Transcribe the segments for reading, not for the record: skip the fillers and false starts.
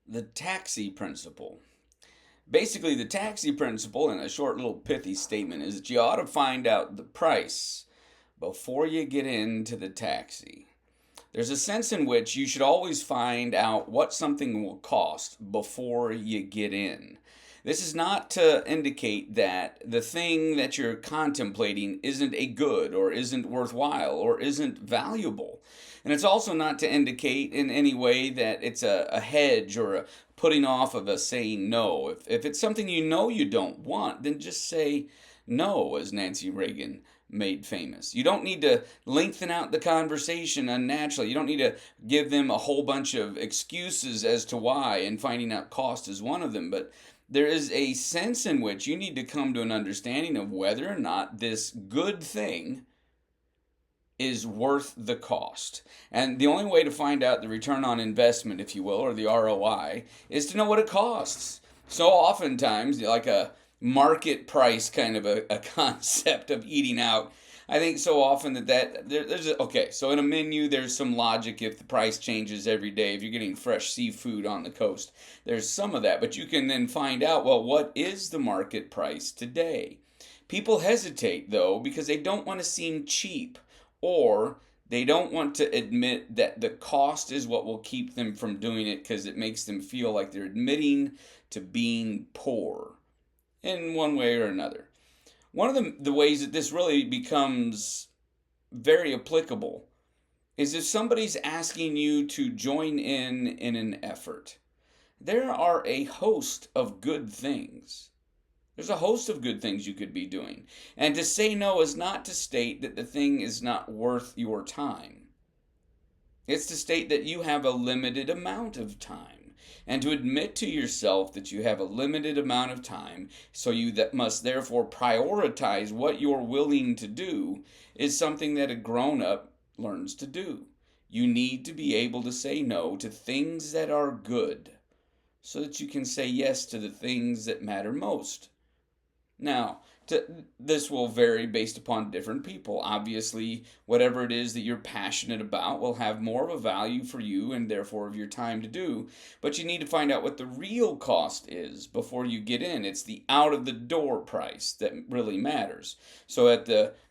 The taxi principle. Basically, the taxi principle, in a short little pithy statement, is that you ought to find out the price before you get into the taxi. There's a sense in which you should always find out what something will cost before you get in. This is not to indicate that the thing that you're contemplating isn't a good or isn't worthwhile or isn't valuable. And it's also not to indicate in any way that it's a hedge or a putting off of a saying no. If it's something you know you don't want, then just say no, as Nancy Reagan made famous. You don't need to lengthen out the conversation unnaturally. You don't need to give them a whole bunch of excuses as to why, and finding out cost is one of them. But there is a sense in which you need to come to an understanding of whether or not this good thing is worth the cost. And the only way to find out the return on investment, if you will, or the ROI, is to know what it costs. So oftentimes, like a market price kind of a concept of eating out, I think so often okay, so in a menu there's some logic if the price changes every day. If you're getting fresh seafood on the coast, there's some of that. But you can then find out, well, what is the market price today? People hesitate though because they don't want to seem cheap, or they don't want to admit that the cost is what will keep them from doing it because it makes them feel like they're admitting to being poor in one way or another. One of the ways that this really becomes very applicable is if somebody's asking you to join in an effort. There are a host of good things. There's a host of good things you could be doing. And to say no is not to state that the thing is not worth your time. It's to state that you have a limited amount of time. And to admit to yourself that you have a limited amount of time, so you that must therefore prioritize what you're willing to do, is something that a grown up learns to do. You need to be able to say no to things that are good, so that you can say yes to the things that matter most. Now, this will vary based upon different people. Obviously, whatever it is that you're passionate about will have more of a value for you and therefore of your time to do. But you need to find out what the real cost is before you get in. It's the out of the door price that really matters. So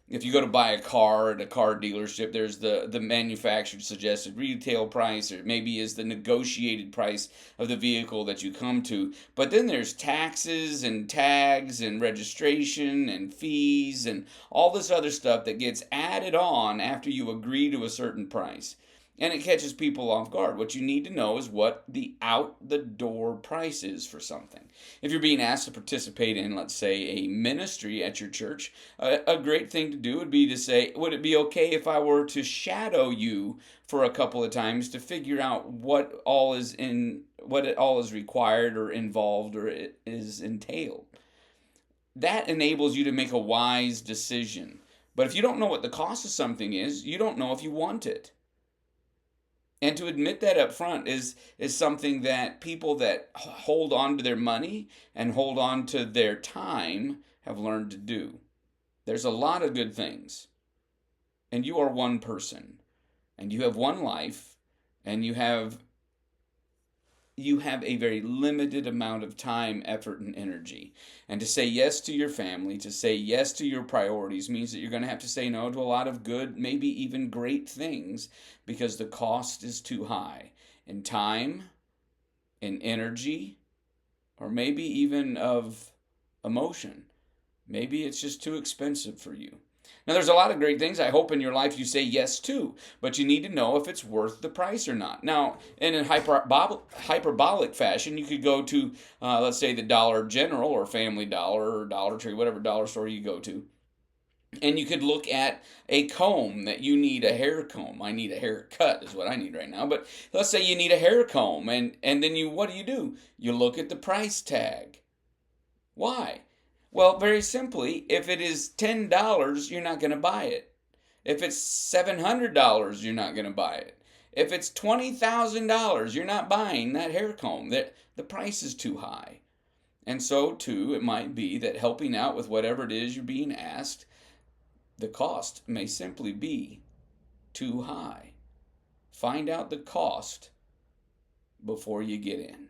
if you go to buy a car at a car dealership, there's the manufacturer suggested retail price, or maybe is the negotiated price of the vehicle that you come to. But then there's taxes and tags and registration and fees and all this other stuff that gets added on after you agree to a certain price. And it catches people off guard. What you need to know is what the out the door price is for something. If you're being asked to participate in, let's say, a ministry at your church, a great thing to do would be to say, would it be okay if I were to shadow you for a couple of times to figure out what it all is required or involved or it is entailed? That enables you to make a wise decision. But if you don't know what the cost of something is, you don't know if you want it. And to admit that up front is something that people that hold on to their money and hold on to their time have learned to do. There's a lot of good things. And you are one person. And you have one life. And you have a very limited amount of time, effort, and energy. And to say yes to your family, to say yes to your priorities, means that you're going to have to say no to a lot of good, maybe even great things, because the cost is too high in time, in energy, or maybe even of emotion. Maybe it's just too expensive for you. Now, there's a lot of great things I hope in your life you say yes to, but you need to know if it's worth the price or not. Now, in a hyperbolic fashion, you could go to, let's say, the Dollar General or Family Dollar or Dollar Tree, whatever dollar store you go to, and you could look at a comb that you need, a hair comb. I need a haircut is what I need right now. But let's say you need a hair comb, and then what do? You look at the price tag. Why? Well, very simply, if it is $10, you're not going to buy it. If it's $700, you're not going to buy it. If it's $20,000, you're not buying that hair comb. The price is too high. And so, too, it might be that helping out with whatever it is you're being asked, the cost may simply be too high. Find out the cost before you get in.